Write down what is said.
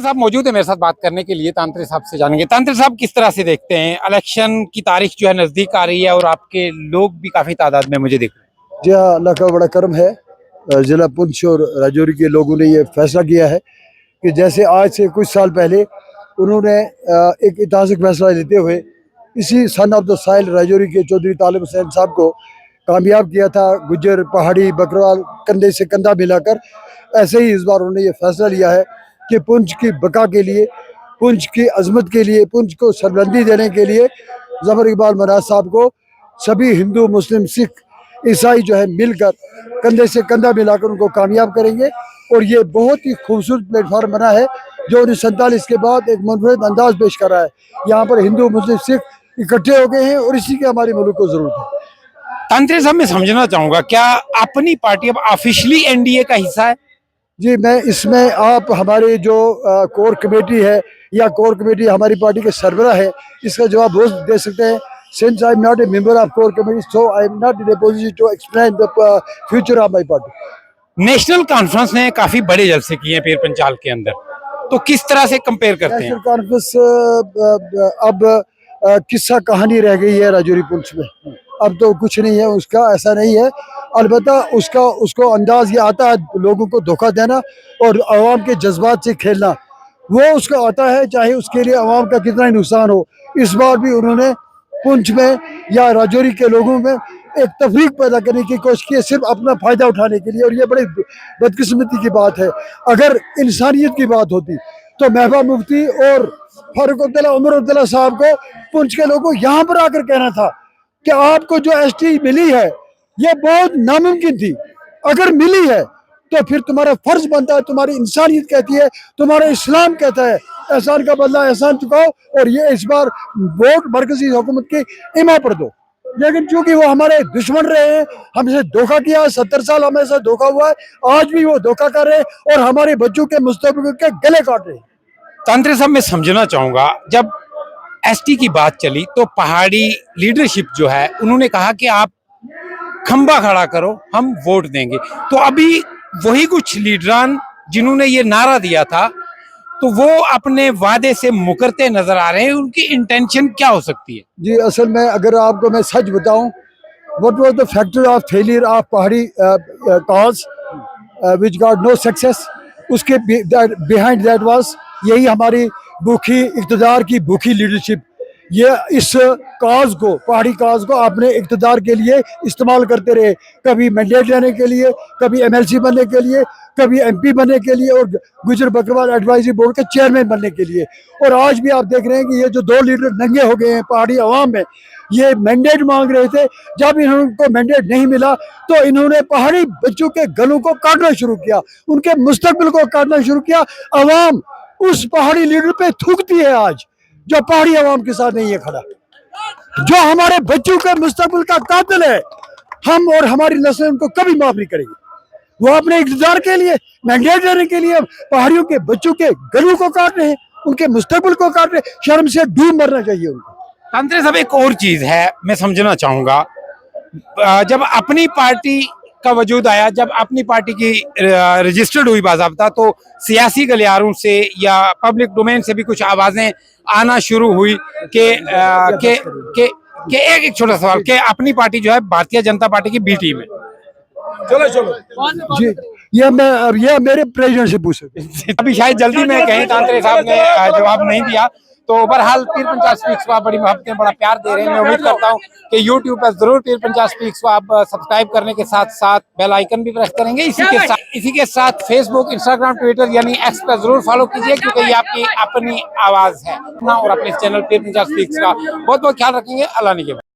तांत्रिक साहब मौजूद है मेरे साथ बात करने के लिए। तांत्रिक साहब से जानेंगे, तांत्रिक साहब किस तरह से देखते हैं इलेक्शन की तारीख जो है नजदीक आ रही है और आपके लोग भी काफी तादाद में मुझे दिख रहे हैं। जी हाँ, अल्लाह का बड़ा करम है। ज़िला पुंछ और राजौरी के लोगों ने ये फैसला किया है कि जैसे आज से कुछ साल पहले उन्होंने एक ऐतिहासिक फैसला लेते हुए इसी son of the soil Rajouri के चौधरी तालिब हुसैन साहब को कामयाब किया था, गुज्जर पहाड़ी बकरवाल कंधे से कंधा मिलाकर। ऐसे ही इस बार उन्होंने ये फैसला लिया है कि पुंछ की बका के लिए, पुंछ की अजमत के लिए, पुंछ को सरबलंदी देने के लिए ज़फ़र इकबाल मनाज साहब को सभी हिंदू मुस्लिम सिख ईसाई जो है मिलकर कंधे से कंधा मिलाकर उनको कामयाब करेंगे। और ये बहुत ही खूबसूरत प्लेटफॉर्म बना है जो 1947 के बाद एक मुनफरद अंदाज पेश कर रहा है। यहाँ पर हिंदू मुस्लिम सिख इकट्ठे हो गए हैं और इसी की हमारे मुल्क को ज़रूरत है। तांत्रिक साहब मैं समझना चाहूंगा, क्या अपनी पार्टी अब ऑफिशियली एनडीए का हिस्सा है? जी, मैं इसमें आप हमारे जो कोर कमेटी है या कोर कमेटी हमारी पार्टी के सरबराह है, इसका जवाब रोज दे सकते हैं। Since I am not a member of core committee, so I am not in a position to explain the future of my party. National conference ने काफी बड़े जलसे किए हैं पीर पंचाल के अंदर, तो किस तरह से कंपेयर करते हैं? नेशनल कॉन्फ्रेंस अब किस्सा कहानी रह गई है राजौरी पुंछ में। अब तो कुछ नहीं है उसका, ऐसा नहीं है। अलबत्ता उसको अंदाज ये आता है लोगों को धोखा देना और अवाम के जज्बात से खेलना, वो उसको आता है, चाहे उसके लिए अवाम का कितना ही नुकसान हो। इस बार भी उन्होंने पुंछ में या राजौरी के लोगों में एक तफरीक पैदा करने की कोशिश की है, सिर्फ अपना फ़ायदा उठाने के लिए। और ये बड़ी बदकिस्मती की बात है। अगर इंसानियत की बात होती तो महबूबा मुफ्ती और फारूक अब्दुल्ला, उमर अब्दुल्ला साहब को पुंछ के लोगों को यहाँ पर आकर कहना था कि आपको जो एसटी मिली है ये बहुत नामुमकिन थी, अगर मिली है तो फिर तुम्हारा फर्ज बनता है, तुम्हारी इंसानियत कहती है, तुम्हारा इस्लाम कहता है एहसान का बदला एहसान चुकाओ और ये इस बार वोट मरकजी हुकूमत की इमा पर दो। लेकिन चूंकि वो हमारे दुश्मन रहे हैं, हमसे धोखा किया, 70 साल हमें से धोखा हुआ है, आज भी वो धोखा कर रहे हैं और हमारे बच्चों के मुस्तकबिल के गले काट रहे हैं। तांत्रिक साहब मैं समझना चाहूंगा, जब एसटी की बात चली तो पहाड़ी लीडरशिप जो है उन्होंने कहा कि आप खंबा खड़ा करो, हम वोट देंगे। तो अभी वही कुछ लीडरान जिन्होंने ये नारा दिया था तो वो अपने वादे से मुकरते नजर आ रहे हैं, उनकी इंटेंशन क्या हो सकती है? जी, असल में अगर आपको मैं सच बताऊं, what was the factor of failure of Pahari cause which got no success, उसके बिहाइंड दैट वाज यही हमारी भूखी इक़्तिदार की भूखी लीडरशिप। ये इस काज को, पहाड़ी काज को अपने इक़्तिदार के लिए इस्तेमाल करते रहे, कभी मैंडेट लेने के लिए, कभी एमएलसी बनने के लिए, कभी एमपी बनने के लिए और गुजर बकरवाल एडवाइजरी बोर्ड के चेयरमैन बनने के लिए। और आज भी आप देख रहे हैं कि ये जो दो लीडर नंगे हो गए हैं पहाड़ी अवाम में, ये मैंडेट मांग रहे थे। जब इनको मैंडेट नहीं मिला तो इन्होंने पहाड़ी बच्चों के गलों को काटना शुरू किया, उनके मुस्तकबिल को काटना शुरू किया। अवाम उस पहाड़ी लीडर पे थूकती है आज, जो पहाड़ी अवाम के साथ नहीं है खड़ा, जो हमारे बच्चों के मुस्तकबिल का कातिल है। हम और हमारी नस्लें उनको कभी माफ नहीं करेगी। वो अपने इक़्तिदार के लिए, मैंडेट लेने के लिए पहाड़ियों के बच्चों के गलों को काट रहे हैं, उनके मुस्तकबिल को काट रहे हैं। शर्म से डूब मरना चाहिए उनको। तांत्रिक साहब एक और चीज है, मैं समझना चाहूंगा, जब अपनी पार्टी का वजूद आया, जब अपनी पार्टी की रजिस्टर्ड हुई बाज़ाब्ता, तो सियासी गलियारों से या पब्लिक डोमेन से भी कुछ आवाजें आना शुरू हुई कि एक छोटा सवाल कि अपनी पार्टी जो है भारतीय जनता पार्टी की बी टीम है। चलो जी, ये मेरे प्रेसिडेंट से पूछे। अभी शायद जल्दी में कहीं तांत्रिक साहब ने जवाब नहीं दिया। तो बहरहाल पीर पंचाल स्पीक्स को आप बड़ी मोहब्बतें, बड़ा प्यार दे रहे हैं। मैं उम्मीद करता हूं कि यूट्यूब पर जरूर पीर पंचाल स्पीक्स को आप सब्सक्राइब करने के साथ साथ बेल आइकन भी प्रेस करेंगे। इसी के साथ फेसबुक, इंस्टाग्राम, ट्विटर यानी एक्स पर जरूर फॉलो कीजिए, क्योंकि ये आपकी अपनी आवाज है। और अपने चैनल पीर पंचाल स्पीक्स का बहुत बहुत ख्याल रखेंगे। अल्लाह ने